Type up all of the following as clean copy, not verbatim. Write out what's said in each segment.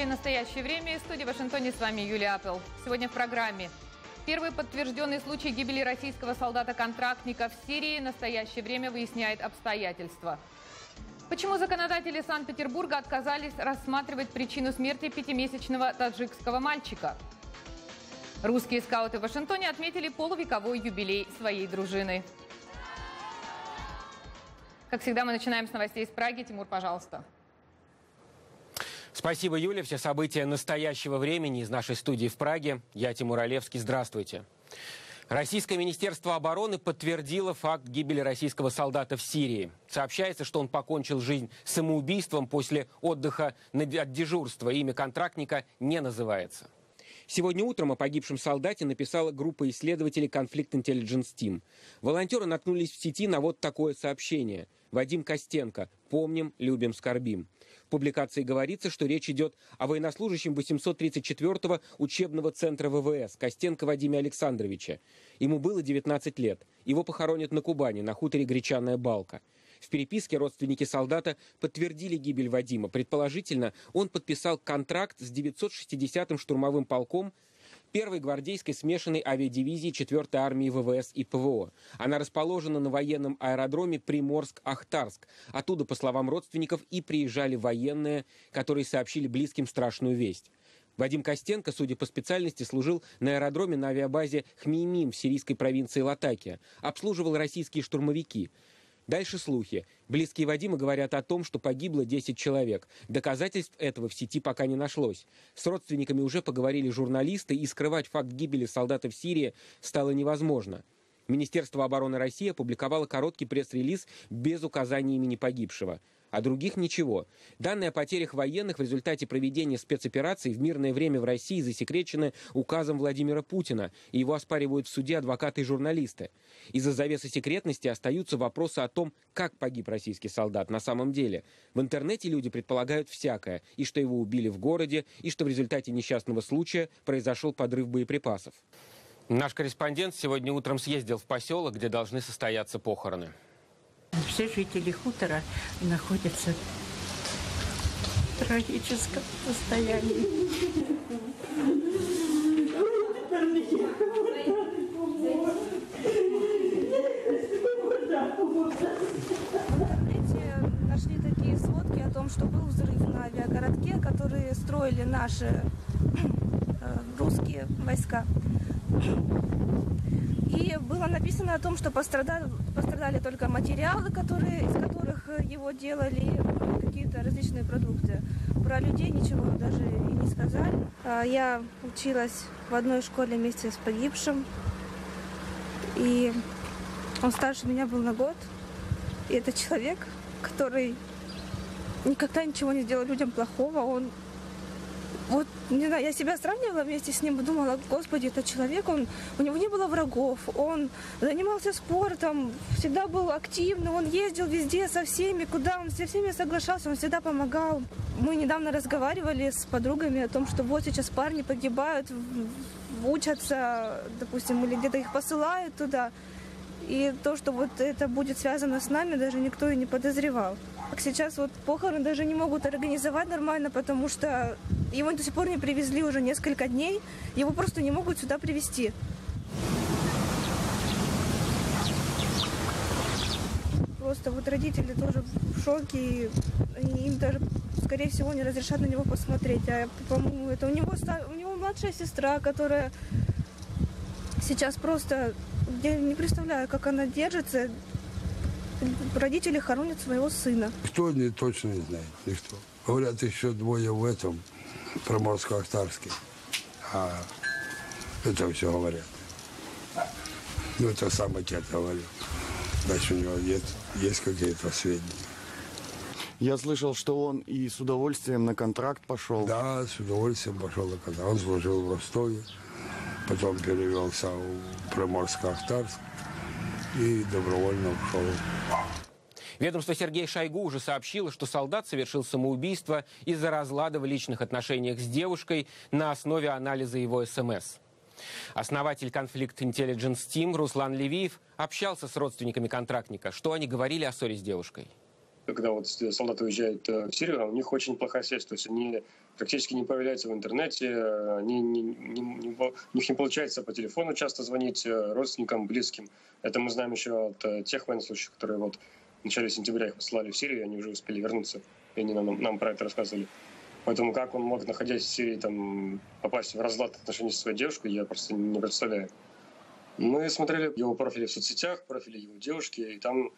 эфире «Настоящее время». В студии в Вашингтоне с вами Юлия Апел. Сегодня в программе. Первый подтвержденный случай гибели российского солдата-контрактника в Сирии. «Настоящее время» выясняет обстоятельства. Почему законодатели Санкт-Петербурга отказались рассматривать причину смерти 5-месячного таджикского мальчика? Русские скауты в Вашингтоне отметили полувековой юбилей своей дружины. Как всегда, мы начинаем с новостей из Праги. Тимур, пожалуйста. Спасибо, Юля. Все события настоящего времени из нашей студии в Праге. Я Тимур Олевский. Здравствуйте. Российское министерство обороны подтвердило факт гибели российского солдата в Сирии. Сообщается, что он покончил жизнь самоубийством после отдыха от дежурства. Имя контрактника не называется. Сегодня утром о погибшем солдате написала группа исследователей Conflict Intelligence Team. Волонтеры наткнулись в сети на вот такое сообщение. Вадим Костенко. Помним, любим, скорбим. В публикации говорится, что речь идет о военнослужащем 834-го учебного центра ВВС Костенко Вадиме Александровиче. Ему было 19 лет. Его похоронят на Кубани, на хуторе Гречаная Балка. В переписке родственники солдата подтвердили гибель Вадима. Предположительно, он подписал контракт с 960-м штурмовым полком 1-й гвардейской смешанной авиадивизии 4-й армии ВВС и ПВО. Она расположена на военном аэродроме Приморск-Ахтарск. Оттуда, по словам родственников, и приезжали военные, которые сообщили близким страшную весть. Вадим Костенко, судя по специальности, служил на аэродроме на авиабазе Хмеймим в сирийской провинции Латакия. Обслуживал российские штурмовики. Дальше слухи. Близкие Вадима говорят о том, что погибло 10 человек. Доказательств этого в сети пока не нашлось. С родственниками уже поговорили журналисты, и скрывать факт гибели солдата в Сирии стало невозможно. Министерство обороны России опубликовало короткий пресс-релиз без указания имени погибшего. А других ничего. Данные о потерях военных в результате проведения спецопераций в мирное время в России засекречены указом Владимира Путина, и его оспаривают в суде адвокаты и журналисты. Из-за завесы секретности остаются вопросы о том, как погиб российский солдат на самом деле. В интернете люди предполагают всякое, и что его убили в городе, и что в результате несчастного случая произошел подрыв боеприпасов. Наш корреспондент сегодня утром съездил в поселок, где должны состояться похороны. Все жители хутора находятся в трагическом состоянии. Нашли такие сводки о том, что был взрыв на авиагородке, которые строили наши русские войска. И было написано о том, что пострадали только материалы, из которых его делали, какие-то различные продукты. Про людей ничего даже и не сказали. Я училась в одной школе вместе с погибшим. И он старше меня был на год. И это человек, который никогда ничего не сделал людям плохого. Вот, не знаю, я себя сравнивала вместе с ним и думала, господи, это человек, у него не было врагов, он занимался спортом, всегда был активный, он ездил везде со всеми, куда он со всеми соглашался, он всегда помогал. Мы недавно разговаривали с подругами о том, что вот сейчас парни погибают, учатся, допустим, или где-то их посылают туда. И то, что вот это будет связано с нами, даже никто и не подозревал. Сейчас вот похороны даже не могут организовать нормально, потому что его до сих пор не привезли уже несколько дней. Его просто не могут сюда привезти. Просто вот родители тоже в шоке, и им даже, скорее всего, не разрешат на него посмотреть. А, по-моему, это у него младшая сестра, которая сейчас просто... Я не представляю, как она держится. Родители хоронят своего сына. Кто точно не знает, никто. Говорят, еще двое в этом, Приморско-Ахтарске. А это все говорят. Ну, это сам отец говорил. Значит, у него есть какие-то сведения. Я слышал, что он и с удовольствием на контракт пошел. Да, с удовольствием пошел на контракт. Он служил в Ростове, потом перевелся в Приморско-Ахтарск и добровольно ушел. Ведомство Сергея Шойгу уже сообщило, что солдат совершил самоубийство из-за разлада в личных отношениях с девушкой на основе анализа его СМС. Основатель Conflict Intelligence Team Руслан Левиев общался с родственниками контрактника. Что они говорили о ссоре с девушкой? Когда вот солдаты уезжают в Сирию, у них очень плохая связь. То есть они практически не появляются в интернете, у них не получается по телефону часто звонить родственникам, близким. Это мы знаем еще от тех военнослужащих, которые вот в начале сентября их посылали в Сирию, и они уже успели вернуться. И они нам про это рассказывали. Поэтому как он мог, находясь в Сирии, попасть в разлад отношений со своей девушкой, я просто не представляю. Мы смотрели его профили в соцсетях, профили его девушки, и там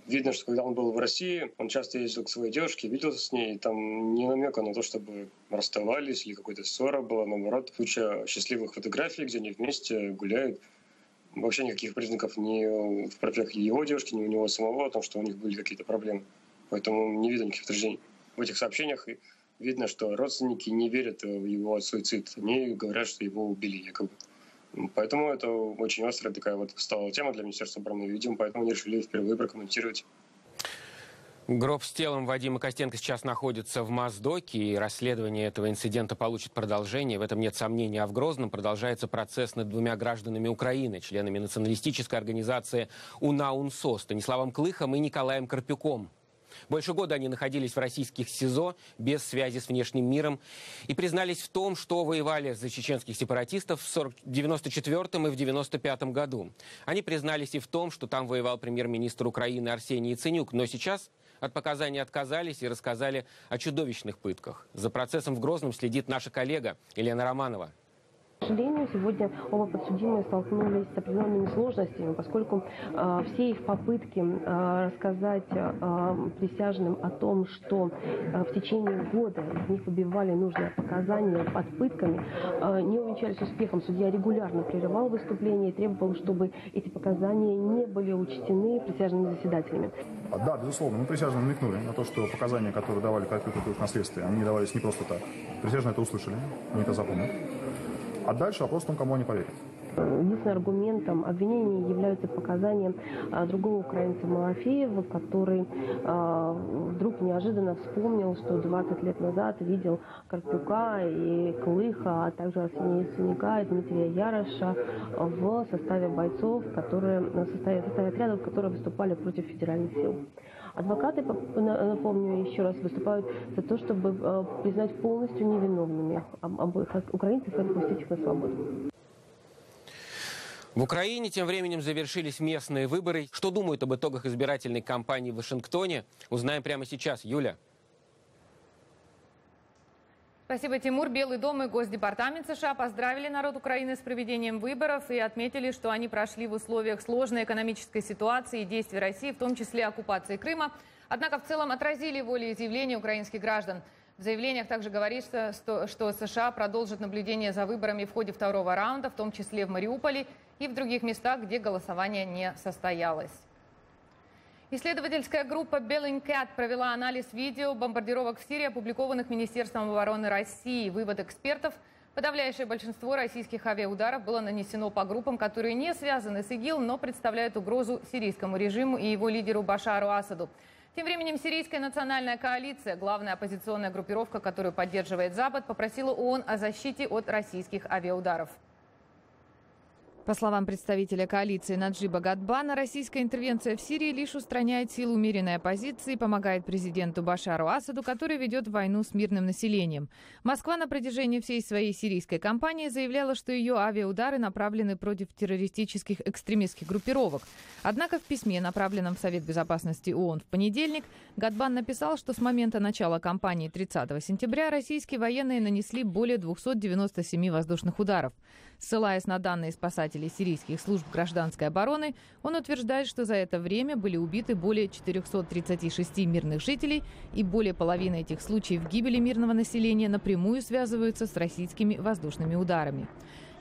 видно, что когда он был в России, он часто ездил к своей девушке, виделся с ней, и там не намека на то, чтобы расставались или какая-то ссора была, наоборот, куча счастливых фотографий, где они вместе гуляют. Вообще никаких признаков ни в профилях его девушки, ни у него самого о том, что у них были какие-то проблемы. Поэтому не видно никаких подтверждений. В этих сообщениях видно, что родственники не верят в его суицид. Они говорят, что его убили якобы. Поэтому это очень острая такая вот стала тема для Министерства обороны. Видимо, поэтому они решили впервые прокомментировать. Гроб с телом Вадима Костенко сейчас находится в Моздоке, и расследование этого инцидента получит продолжение. В этом нет сомнений. А в Грозном продолжается процесс над 2 гражданами Украины, членами националистической организации УНА-УНСО, Станиславом Клыхом и Николаем Карпюком. Больше года они находились в российских СИЗО без связи с внешним миром и признались в том, что воевали за чеченских сепаратистов в 1994 и в 1995 году. Они признались и в том, что там воевал премьер-министр Украины Арсений Яценюк, но сейчас от показаний отказались и рассказали о чудовищных пытках. За процессом в Грозном следит наша коллега Елена Романова. К сожалению, сегодня оба подсудимые столкнулись с определенными сложностями, поскольку все их попытки рассказать присяжным о том, что в течение года из них выбивали нужные показания под пытками, не увенчались успехом. Судья регулярно прерывал выступление и требовал, чтобы эти показания не были учтены присяжными заседателями. Да, безусловно, мы присяжные намекнули на то, что показания, которые давали Карпюку на следствие, они давались не просто так. Присяжные это услышали, они это запомнят. А дальше вопрос в том, кому они поверят. Единственным аргументом обвинения являются показания другого украинца Малафеева, который вдруг неожиданно вспомнил, что 20 лет назад видел Карпюка и Клыха, а также Арсения Яценюка и Дмитрия Яроша в составе бойцов, в составе отрядов, которые выступали против федеральных сил. Адвокаты, напомню еще раз, выступают за то, чтобы признать полностью невиновными обоих украинцев и отпустить их на свободу. В Украине тем временем завершились местные выборы. Что думают об итогах избирательной кампании в Вашингтоне, узнаем прямо сейчас. Юля. Спасибо, Тимур. Белый дом и Госдепартамент США поздравили народ Украины с проведением выборов и отметили, что они прошли в условиях сложной экономической ситуации и действий России, в том числе оккупации Крыма. Однако в целом отразили волеизъявления украинских граждан. В заявлениях также говорится, что США продолжит наблюдение за выборами в ходе 2-го раунда, в том числе в Мариуполе и в других местах, где голосование не состоялось. Исследовательская группа Bellingcat провела анализ видео бомбардировок в Сирии, опубликованных Министерством обороны России. Вывод экспертов: подавляющее большинство российских авиаударов было нанесено по группам, которые не связаны с ИГИЛ, но представляют угрозу сирийскому режиму и его лидеру Башару Асаду. Тем временем Сирийская национальная коалиция, главная оппозиционная группировка, которую поддерживает Запад, попросила ООН о защите от российских авиаударов. По словам представителя коалиции Наджиба Гадбана, российская интервенция в Сирии лишь устраняет силу умеренной оппозиции и помогает президенту Башару Асаду, который ведет войну с мирным населением. Москва на протяжении всей своей сирийской кампании заявляла, что ее авиаудары направлены против террористических экстремистских группировок. Однако в письме, направленном в Совет безопасности ООН в понедельник, Гадбан написал, что с момента начала кампании 30 сентября российские военные нанесли более 297 воздушных ударов. Ссылаясь на данные спасателей сирийских служб гражданской обороны, он утверждает, что за это время были убиты более 436 мирных жителей, и более половины этих случаев гибели мирного населения напрямую связываются с российскими воздушными ударами.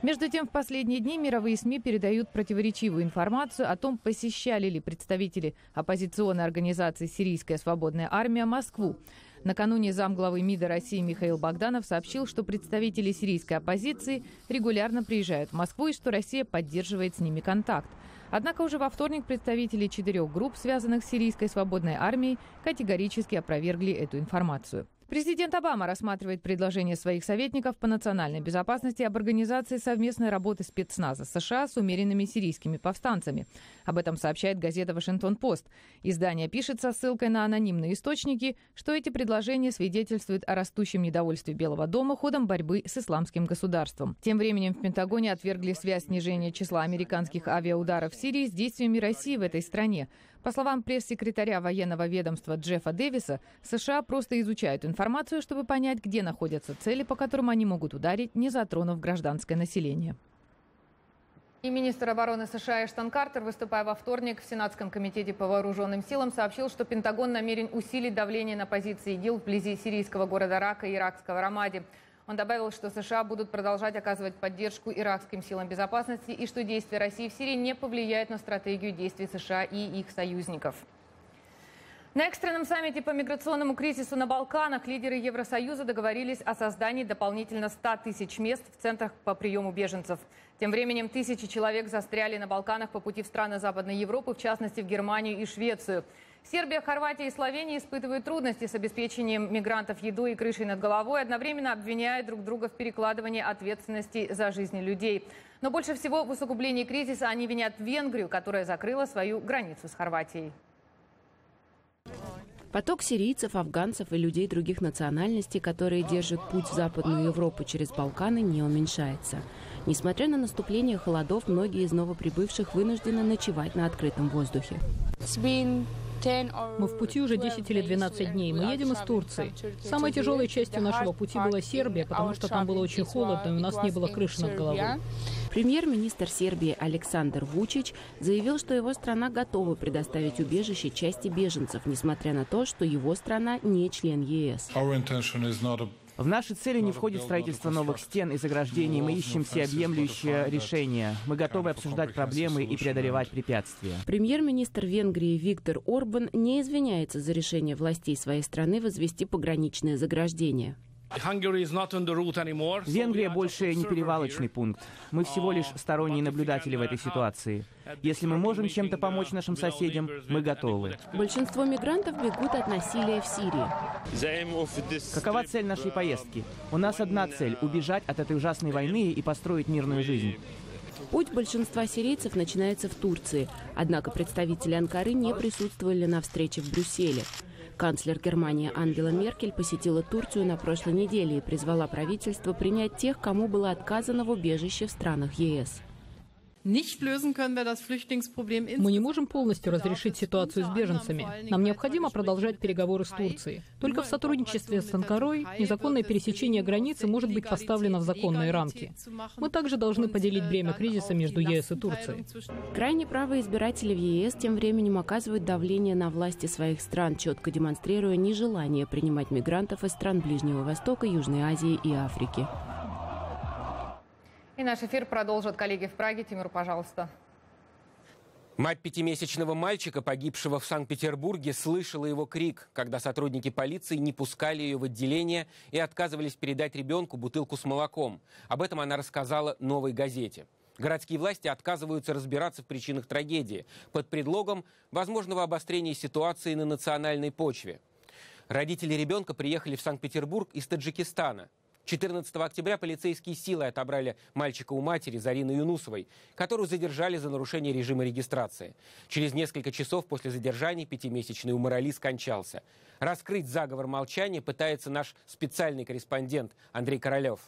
Между тем, в последние дни мировые СМИ передают противоречивую информацию о том, посещали ли представители оппозиционной организации «Сирийская свободная армия» Москву. Накануне замглавы МИДа России Михаил Богданов сообщил, что представители сирийской оппозиции регулярно приезжают в Москву и что Россия поддерживает с ними контакт. Однако уже во вторник представители 4 групп, связанных с Сирийской свободной армией, категорически опровергли эту информацию. Президент Обама рассматривает предложения своих советников по национальной безопасности об организации совместной работы спецназа США с умеренными сирийскими повстанцами. Об этом сообщает газета «Вашингтон-Пост». Издание пишет со ссылкой на анонимные источники, что эти предложения свидетельствуют о растущем недовольстве Белого дома ходом борьбы с исламским государством. Тем временем в Пентагоне отвергли связь снижения числа американских авиаударов в Сирии с действиями России в этой стране. По словам пресс-секретаря военного ведомства Джеффа Дэвиса, США просто изучают информацию, чтобы понять, где находятся цели, по которым они могут ударить, не затронув гражданское население. И министр обороны США Эштон Картер, выступая во вторник в Сенатском комитете по вооруженным силам, сообщил, что Пентагон намерен усилить давление на позиции ИГИЛ вблизи сирийского города Рака и иракского Рамади. Он добавил, что США будут продолжать оказывать поддержку иракским силам безопасности и что действия России в Сирии не повлияют на стратегию действий США и их союзников. На экстренном саммите по миграционному кризису на Балканах лидеры Евросоюза договорились о создании дополнительно 100 тысяч мест в центрах по приему беженцев. Тем временем тысячи человек застряли на Балканах по пути в страны Западной Европы, в частности в Германию и Швецию. Сербия, Хорватия и Словения испытывают трудности с обеспечением мигрантов едой и крышей над головой, одновременно обвиняя друг друга в перекладывании ответственности за жизни людей. Но больше всего в усугублении кризиса они винят Венгрию, которая закрыла свою границу с Хорватией. Поток сирийцев, афганцев и людей других национальностей, которые держат путь в Западную Европу через Балканы, не уменьшается. Несмотря на наступление холодов, многие из новоприбывших вынуждены ночевать на открытом воздухе. Мы в пути уже 10 или 12 дней. Мы едем из Турции. Самой тяжелой частью нашего пути была Сербия, потому что там было очень холодно, и у нас не было крыши над головой. Премьер-министр Сербии Александр Вучич заявил, что его страна готова предоставить убежище части беженцев, несмотря на то, что его страна не член ЕС. В наши цели не входит строительство новых стен и заграждений. Мы ищем всеобъемлющее решение. Мы готовы обсуждать проблемы и преодолевать препятствия. Премьер-министр Венгрии Виктор Орбан не извиняется за решение властей своей страны возвести пограничное заграждение. Венгрия больше не перевалочный пункт. Мы всего лишь сторонние наблюдатели в этой ситуации. Если мы можем чем-то помочь нашим соседям, мы готовы. Большинство мигрантов бегут от насилия в Сирии. Какова цель нашей поездки? У нас одна цель – убежать от этой ужасной войны и построить мирную жизнь. Путь большинства сирийцев начинается в Турции. Однако представители Анкары не присутствовали на встрече в Брюсселе. Канцлер Германии Ангела Меркель посетила Турцию на прошлой неделе и призвала правительство принять тех, кому было отказано в убежище в странах ЕС. Мы не можем полностью разрешить ситуацию с беженцами. Нам необходимо продолжать переговоры с Турцией. Только в сотрудничестве с Анкарой незаконное пересечение границы может быть поставлено в законные рамки. Мы также должны поделить бремя кризиса между ЕС и Турцией. Крайне правые избиратели в ЕС тем временем оказывают давление на власти своих стран, четко демонстрируя нежелание принимать мигрантов из стран Ближнего Востока, Южной Азии и Африки. И наш эфир продолжат коллеги в Праге. Тимур, пожалуйста. Мать 5-месячного мальчика, погибшего в Санкт-Петербурге, слышала его крик, когда сотрудники полиции не пускали ее в отделение и отказывались передать ребенку бутылку с молоком. Об этом она рассказала «Новой газете». Городские власти отказываются разбираться в причинах трагедии под предлогом возможного обострения ситуации на национальной почве. Родители ребенка приехали в Санкт-Петербург из Таджикистана. 14 октября полицейские силы отобрали мальчика у матери Зарины Юнусовой, которую задержали за нарушение режима регистрации. Через несколько часов после задержания 5-месячный Умар-Али скончался. Раскрыть заговор молчания пытается наш специальный корреспондент Андрей Королев.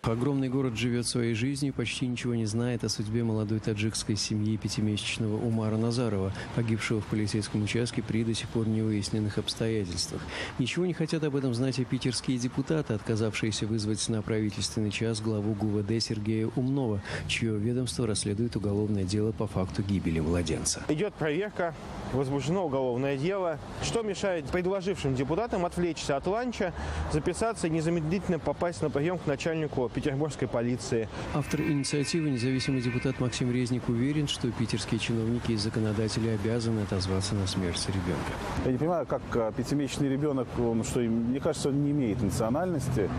Огромный город живет своей жизнью, почти ничего не знает о судьбе молодой таджикской семьи 5-месячного Умара Назарова, погибшего в полицейском участке при до сих пор невыясненных обстоятельствах. Ничего не хотят об этом знать и питерские депутаты, отказавшиеся вызвать на правительственный час главу ГУВД Сергея Умнова, чье ведомство расследует уголовное дело по факту гибели младенца. Идет проверка, возбуждено уголовное дело. Что мешает предложившим депутатам отвлечься от ланча, записаться и незамедлительно попасть на прием к начальнику петербургской полиции? Автор инициативы, независимый депутат Максим Резник, уверен, что питерские чиновники и законодатели обязаны отозваться на смерть ребенка. Я не понимаю, как 5-месячный ребенок, мне кажется, он не имеет национальности.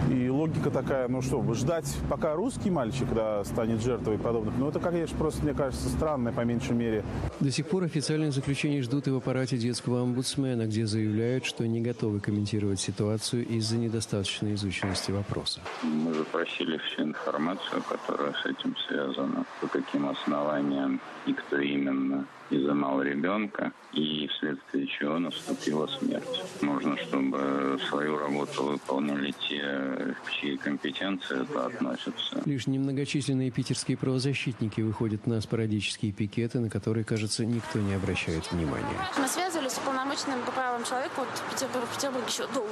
И логика такая, ну что, ждать, пока русский мальчик станет жертвой подобных, ну это, конечно, просто, мне кажется, странно, по меньшей мере. До сих пор официальных заключений ждут и в аппарате детского омбудсмена, где заявляют, что не готовы комментировать ситуацию из-за недостаточной изученности вопроса. Мы запросили всю информацию, которая с этим связана, по каким основаниям и кто именно изымал ребенка, и вследствие чего наступила смерть. Нужно, чтобы свою работу выполняли те, в чьи компетенции это относится. Лишь немногочисленные питерские правозащитники выходят на спорадические пикеты, на которые, кажется, никто не обращает внимания. Мы связывались с уполномоченным по правам человека в Петербурге еще до,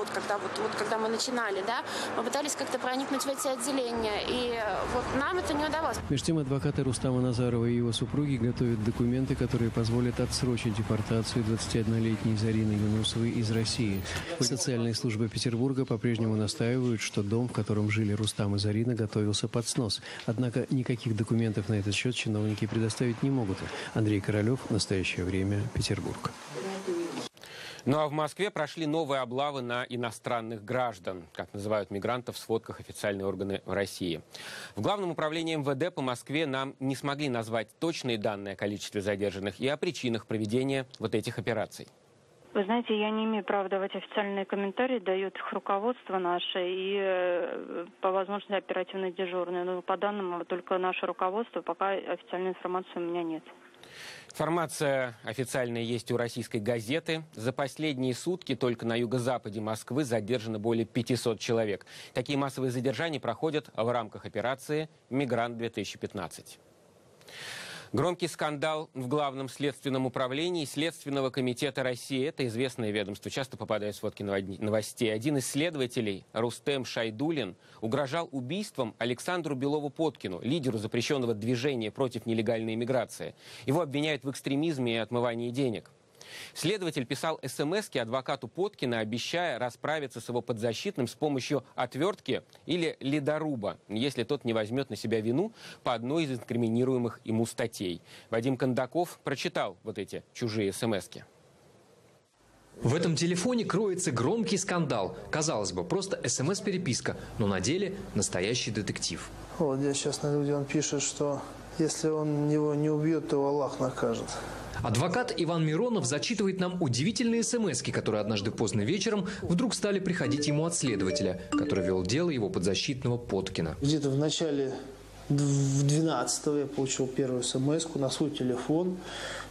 когда мы начинали, да, мы пытались как-то проникнуть в эти отделения, и вот нам это не удалось. Между тем, адвокаты Рустама Назарова и его супруги готовят документы, которые позволят отсрочить депортацию 21-летней Зарины Юнусовой из России. Социальные службы Петербурга по-прежнему настаивают, что дом, в котором жили Рустам и Зарина, готовился под снос. Однако никаких документов на этот счет чиновники предоставить не могут. Андрей Королев, в настоящее время, Петербург. Ну а в Москве прошли новые облавы на иностранных граждан, как называют мигрантов в сводках официальные органы России. В Главном управлении МВД по Москве нам не смогли назвать точные данные о количестве задержанных и о причинах проведения вот этих операций. Вы знаете, я не имею права давать официальные комментарии, дает их руководство наше и по возможности оперативно дежурные. Но по данным только наше руководство, пока официальной информации у меня нет. Информация официальная есть у российской газеты. За последние сутки только на юго-западе Москвы задержано более 500 человек. Такие массовые задержания проходят в рамках операции «Мигрант-2015». Громкий скандал в Главном следственном управлении Следственного комитета России. Это известное ведомство, часто попадает в сводки новостей. Один из следователей, Рустем Шайдулин, угрожал убийством Александру Белову-Поткину, лидеру запрещенного движения против нелегальной иммиграции. Его обвиняют в экстремизме и отмывании денег. Следователь писал смски адвокату Поткина, обещая расправиться с его подзащитным с помощью отвертки или ледоруба, если тот не возьмет на себя вину по одной из инкриминируемых ему статей. Вадим Кондаков прочитал вот эти чужие смски. В этом телефоне кроется громкий скандал. Казалось бы, просто СМС-переписка, но на деле настоящий детектив. Вот я сейчас найду, где он пишет, что если он его не убьет, то Аллах накажет. Адвокат Иван Миронов зачитывает нам удивительные смски, которые однажды поздно вечером вдруг стали приходить ему от следователя, который вел дело его подзащитного Поткина. Где-то в начале 12-го я получил первую смс-ку на свой телефон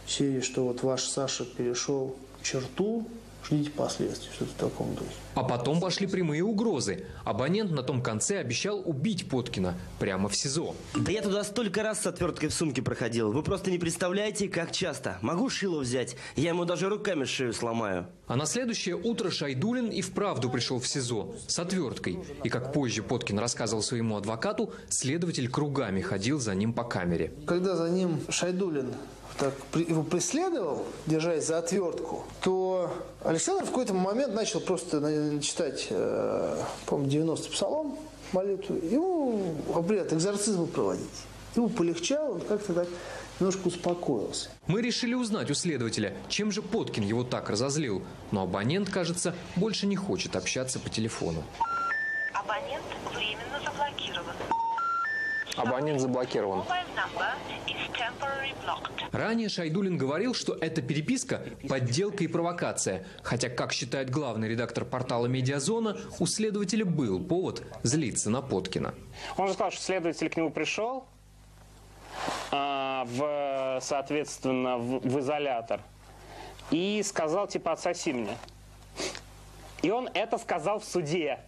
в серии, что вот ваш Саша перешел черту, ждите последствий, что-то в таком духе. А потом пошли прямые угрозы. Абонент на том конце обещал убить Поткина прямо в СИЗО. Да я туда столько раз с отверткой в сумке проходил. Вы просто не представляете, как часто. Могу шило взять. Я ему даже руками шею сломаю. А на следующее утро Шайдулин и вправду пришел в СИЗО с отверткой. И, как позже Поткин рассказывал своему адвокату, следователь кругами ходил за ним по камере. Когда за ним Шайдулин так его преследовал, держась за отвертку, то Александр в какой-то момент начал просто читать, по-моему, 90-й псалом, молитву, ему обряд экзорцизма проводить. Ему полегчало, он как-то так немножко успокоился. Мы решили узнать у следователя, чем же Поткин его так разозлил. Но абонент, кажется, больше не хочет общаться по телефону. Абонент временно заблокирован. Абонент заблокирован. Ранее Шайдулин говорил, что эта переписка – подделка и провокация. Хотя, как считает главный редактор портала «Медиазона», у следователя был повод злиться на Поткина. Он же сказал, что следователь к нему пришел, соответственно, в изолятор и сказал, типа, отсоси мне. И он это сказал в суде.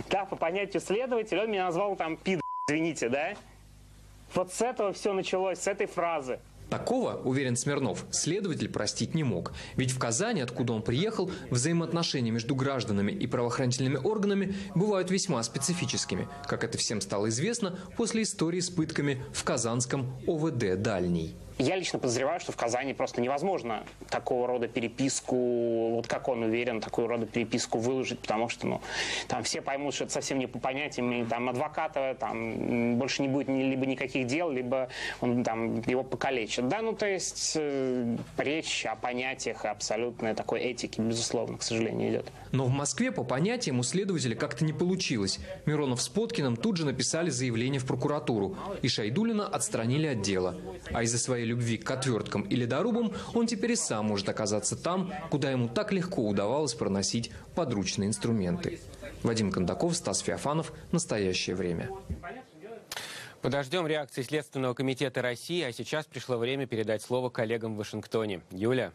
Да, по понятию следователя, он меня назвал там пидор, извините, да? Вот с этого все началось, с этой фразы. Такого, уверен Смирнов, следователь простить не мог. Ведь в Казани, откуда он приехал, взаимоотношения между гражданами и правоохранительными органами бывают весьма специфическими, как это всем стало известно после истории с пытками в казанском ОВД «Дальний». Я лично подозреваю, что в Казани просто невозможно такого рода переписку, вот как он уверен, такого рода переписку выложить, потому что там все поймут, что это совсем не по понятиям, и там адвоката там больше не будет либо никаких дел, либо он там его покалечит. Да, то есть речь о понятиях и абсолютной такой этике, безусловно, к сожалению, идет. Но в Москве по понятиям у следователя как-то не получилось. Миронов с Поткиным тут же написали заявление в прокуратуру, и Шайдуллина отстранили от дела. А из-за своей любви к отверткам и ледорубам он теперь и сам может оказаться там, куда ему так легко удавалось проносить подручные инструменты. Вадим Кондаков, Стас Феофанов. Настоящее время. Подождем реакции Следственного комитета России, а сейчас пришло время передать слово коллегам в Вашингтоне. Юля.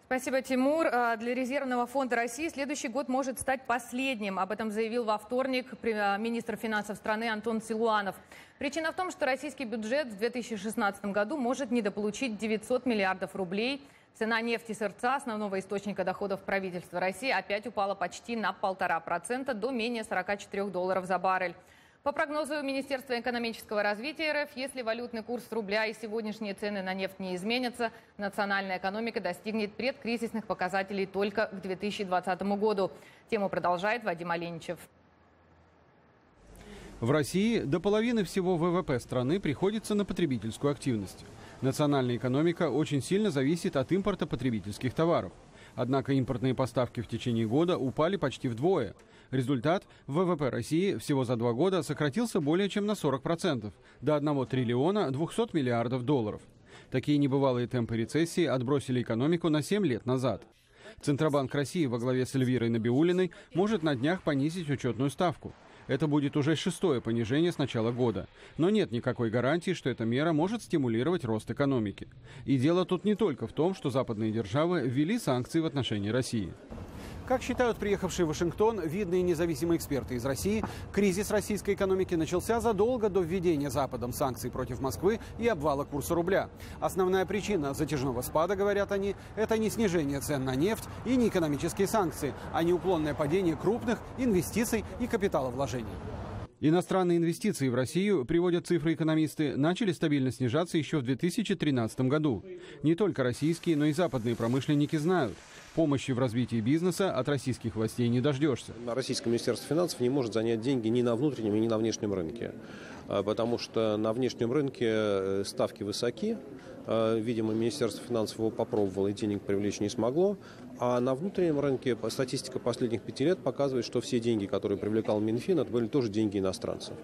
Спасибо, Тимур. Для Резервного фонда России следующий год может стать последним. Об этом заявил во вторник министр финансов страны Антон Силуанов. Причина в том, что российский бюджет в 2016 году может недополучить 900 миллиардов рублей. Цена нефти сырца, основного источника доходов правительства России, опять упала почти на 1,5% до менее $44 за баррель. По прогнозу Министерства экономического развития РФ, если валютный курс рубля и сегодняшние цены на нефть не изменятся, национальная экономика достигнет предкризисных показателей только к 2020 году. Тему продолжает Вадим Оленичев. В России до половины всего ВВП страны приходится на потребительскую активность. Национальная экономика очень сильно зависит от импорта потребительских товаров. Однако импортные поставки в течение года упали почти вдвое. Результат – ВВП России всего за 2 года сократился более чем на 40%, до 1 триллиона 200 миллиардов долларов. Такие небывалые темпы рецессии отбросили экономику на 7 лет назад. Центробанк России во главе с Эльвирой Набиуллиной может на днях понизить учетную ставку. Это будет уже 6-е понижение с начала года. Но нет никакой гарантии, что эта мера может стимулировать рост экономики. И дело тут не только в том, что западные державы ввели санкции в отношении России. Как считают приехавшие в Вашингтон видные независимые эксперты из России, кризис российской экономики начался задолго до введения Западом санкций против Москвы и обвала курса рубля. Основная причина затяжного спада, говорят они, это не снижение цен на нефть и не экономические санкции, а неуклонное падение крупных инвестиций и капиталовложений. Иностранные инвестиции в Россию, приводят цифры экономисты, начали стабильно снижаться еще в 2013 году. Не только российские, но и западные промышленники знают. Помощи в развитии бизнеса от российских властей не дождешься. Российское министерство финансов не может занять деньги ни на внутреннем, ни на внешнем рынке. Потому что на внешнем рынке ставки высоки. Видимо, Министерство финансов его попробовало и денег привлечь не смогло. А на внутреннем рынке статистика последних 5 лет показывает, что все деньги, которые привлекал Минфин, это были тоже деньги иностранцев.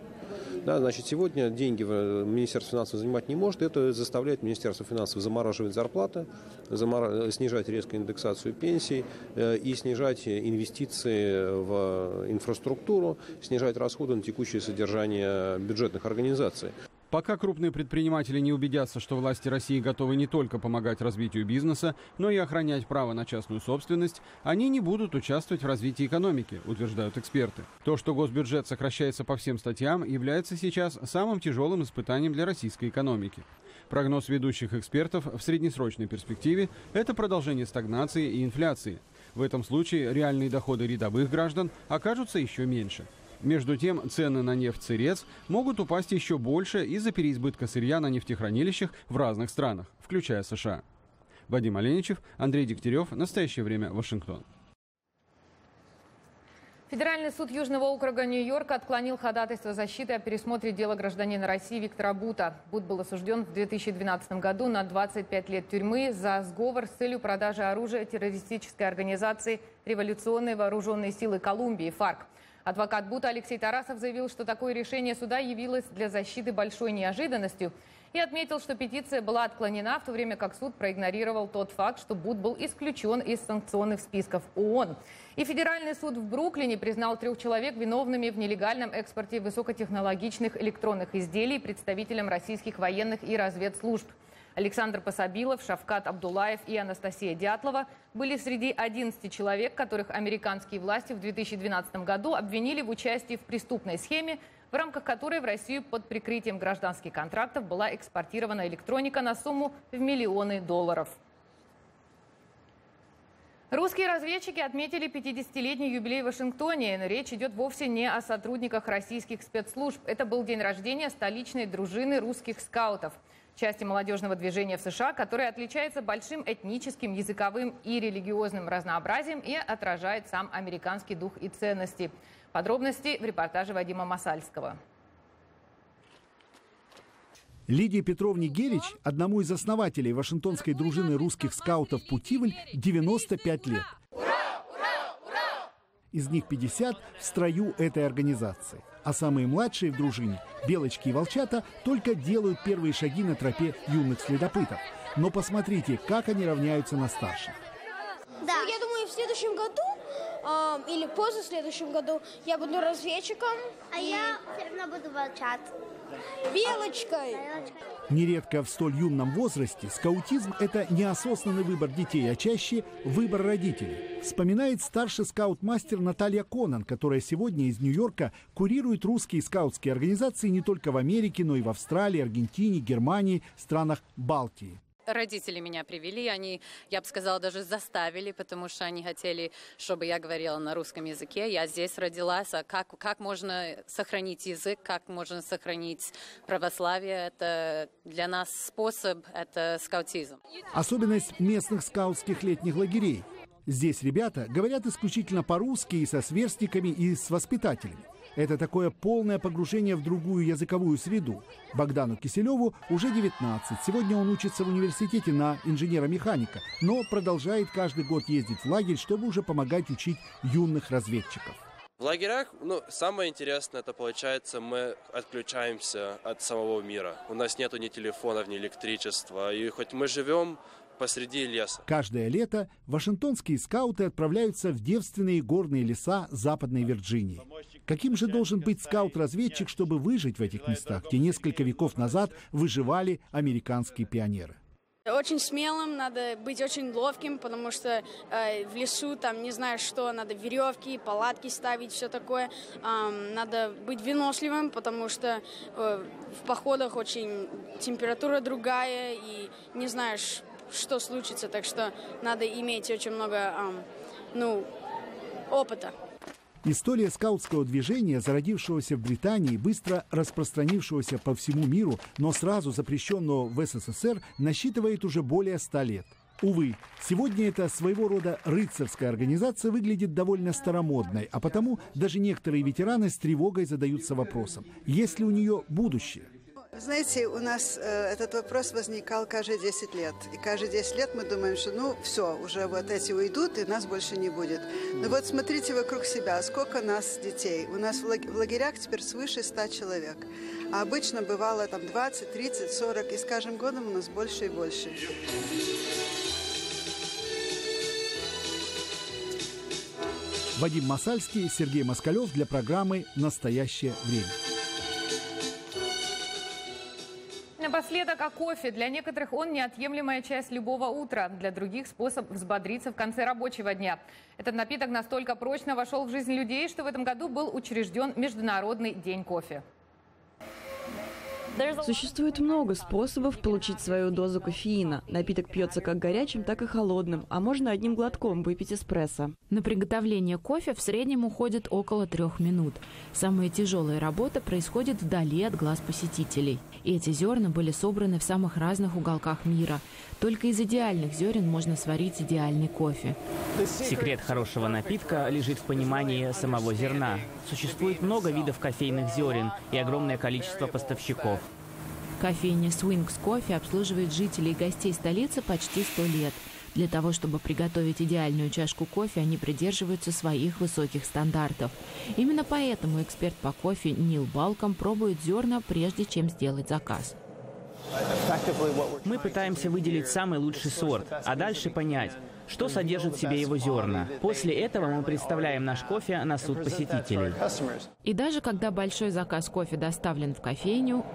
Да, значит, сегодня деньги Министерство финансов занимать не может. Это заставляет Министерство финансов замораживать зарплаты, снижать резко индексацию пенсий и снижать инвестиции в инфраструктуру, снижать расходы на текущее содержание бюджетных организаций. Пока крупные предприниматели не убедятся, что власти России готовы не только помогать развитию бизнеса, но и охранять право на частную собственность, они не будут участвовать в развитии экономики, утверждают эксперты. То, что госбюджет сокращается по всем статьям, является сейчас самым тяжелым испытанием для российской экономики. Прогноз ведущих экспертов в среднесрочной перспективе – это продолжение стагнации и инфляции. В этом случае реальные доходы рядовых граждан окажутся еще меньше. Между тем, цены на нефть-сырец могут упасть еще больше из-за переизбытка сырья на нефтехранилищах в разных странах, включая США. Вадим Оленичев, Андрей Дегтярев. Настоящее время. Вашингтон. Федеральный суд Южного округа Нью-Йорка отклонил ходатайство защиты о пересмотре дела гражданина России Виктора Бута. Бут был осужден в 2012 году на 25 лет тюрьмы за сговор с целью продажи оружия террористической организации «Революционные вооруженные силы Колумбии» ФАРК. Адвокат Бута Алексей Тарасов заявил, что такое решение суда явилось для защиты большой неожиданностью и отметил, что петиция была отклонена, в то время как суд проигнорировал тот факт, что Бут был исключен из санкционных списков ООН. И Федеральный суд в Бруклине признал 3 человек виновными в нелегальном экспорте высокотехнологичных электронных изделий представителям российских военных и разведслужб. Александр Пособилов, Шавкат Абдулаев и Анастасия Дятлова были среди 11 человек, которых американские власти в 2012 году обвинили в участии в преступной схеме, в рамках которой в Россию под прикрытием гражданских контрактов была экспортирована электроника на сумму в миллионы долларов. Русские разведчики отметили 50-летний юбилей в Вашингтоне. Но речь идет вовсе не о сотрудниках российских спецслужб. Это был день рождения столичной дружины русских скаутов. части молодежного движения в США, которое отличается большим этническим, языковым и религиозным разнообразием и отражает сам американский дух и ценности. Подробности в репортаже Вадима Масальского. Лидии Петровне Гелич, одному из основателей Вашингтонской дружины русских скаутов «Путивль», 95 лет. Из них 50 в строю этой организации. А самые младшие в дружине, белочки и волчата, только делают первые шаги на тропе юных следопытов. Но посмотрите, как они равняются на старших. Да. Я думаю, в следующем году или позже следующем году я буду разведчиком. А я все равно буду волчат. Белочкой. Нередко в столь юном возрасте скаутизм – это неосознанный выбор детей, а чаще выбор родителей. Вспоминает старший скаут-мастер Наталья Конан, которая сегодня из Нью-Йорка курирует русские скаутские организации не только в Америке, но и в Австралии, Аргентине, Германии, странах Балтии. Родители меня привели, они, я бы сказала, даже заставили, потому что они хотели, чтобы я говорила на русском языке. Я здесь родилась, а как можно сохранить язык, как можно сохранить православие, это для нас способ, это скаутизм. Особенность местных скаутских летних лагерей. Здесь ребята говорят исключительно по-русски и со сверстниками, и с воспитателями. Это такое полное погружение в другую языковую среду. Богдану Киселеву уже 19. Сегодня он учится в университете на инженера-механика, но продолжает каждый год ездить в лагерь, чтобы уже помогать учить юных разведчиков. В лагерях, самое интересное, это получается, мы отключаемся от самого мира. У нас нету ни телефонов, ни электричества, и хоть мы живем посреди леса. Каждое лето вашингтонские скауты отправляются в девственные горные леса Западной Вирджинии. Каким же должен быть скаут-разведчик, чтобы выжить в этих местах, где несколько веков назад выживали американские пионеры? Очень смелым, надо быть очень ловким, потому что в лесу там не знаешь что, надо веревки, палатки ставить, все такое. Надо быть выносливым, потому что в походах очень температура другая и не знаешь, что случится, так что надо иметь очень много опыта. История скаутского движения, зародившегося в Британии, быстро распространившегося по всему миру, но сразу запрещенного в СССР, насчитывает уже более 100 лет. Увы, сегодня эта своего рода рыцарская организация выглядит довольно старомодной, а потому даже некоторые ветераны с тревогой задаются вопросом, есть ли у нее будущее. Знаете, у нас этот вопрос возникал каждые 10 лет. И каждые 10 лет мы думаем, что все, уже вот эти уйдут, и нас больше не будет. Но вот смотрите вокруг себя, сколько нас детей. У нас в лагерях теперь свыше 100 человек. А обычно бывало там 20, 30, 40, и с каждым годом у нас больше и больше. Вадим Масальский, Сергей Москалев для программы «Настоящее время». Напоследок о кофе. Для некоторых он неотъемлемая часть любого утра, для других способ взбодриться в конце рабочего дня. Этот напиток настолько прочно вошел в жизнь людей, что в этом году был учрежден Международный день кофе. Существует много способов получить свою дозу кофеина. Напиток пьется как горячим, так и холодным, а можно одним глотком выпить эспрессо. На приготовление кофе в среднем уходит около 3 минут. Самая тяжелая работа происходит вдали от глаз посетителей. И эти зерна были собраны в самых разных уголках мира. Только из идеальных зерен можно сварить идеальный кофе. Секрет хорошего напитка лежит в понимании самого зерна. Существует много видов кофейных зерен и огромное количество поставщиков. Кофейня Swings Coffee обслуживает жителей и гостей столицы почти 100 лет. Для того, чтобы приготовить идеальную чашку кофе, они придерживаются своих высоких стандартов. Именно поэтому эксперт по кофе Нил Балком пробует зерна, прежде чем сделать заказ. Мы пытаемся выделить самый лучший сорт, а дальше понять, что содержит в себе его зерна. После этого мы представляем наш кофе на суд посетителей. И даже когда большой заказ кофе доставлен в кофейню,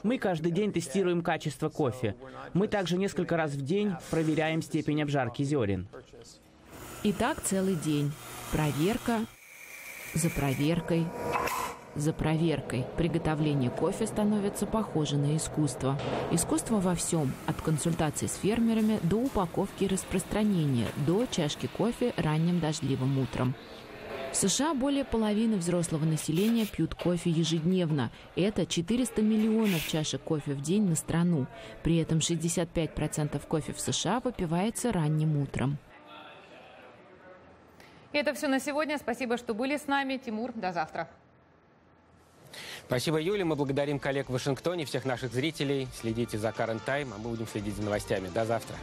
мы каждый день тестируем качество кофе. Мы также несколько раз в день проверяем степень обжарки зерен. И так целый день. Проверка за проверкой. За проверкой. Приготовление кофе становится похоже на искусство. Искусство во всем, от консультаций с фермерами до упаковки и распространения, до чашки кофе ранним дождливым утром. В США более половины взрослого населения пьют кофе ежедневно. Это 400 миллионов чашек кофе в день на страну. При этом 65% кофе в США выпивается ранним утром. Это все на сегодня. Спасибо, что были с нами. Тимур, до завтра. Спасибо, Юля. Мы благодарим коллег в Вашингтоне, всех наших зрителей. Следите за Current Time, а мы будем следить за новостями. До завтра.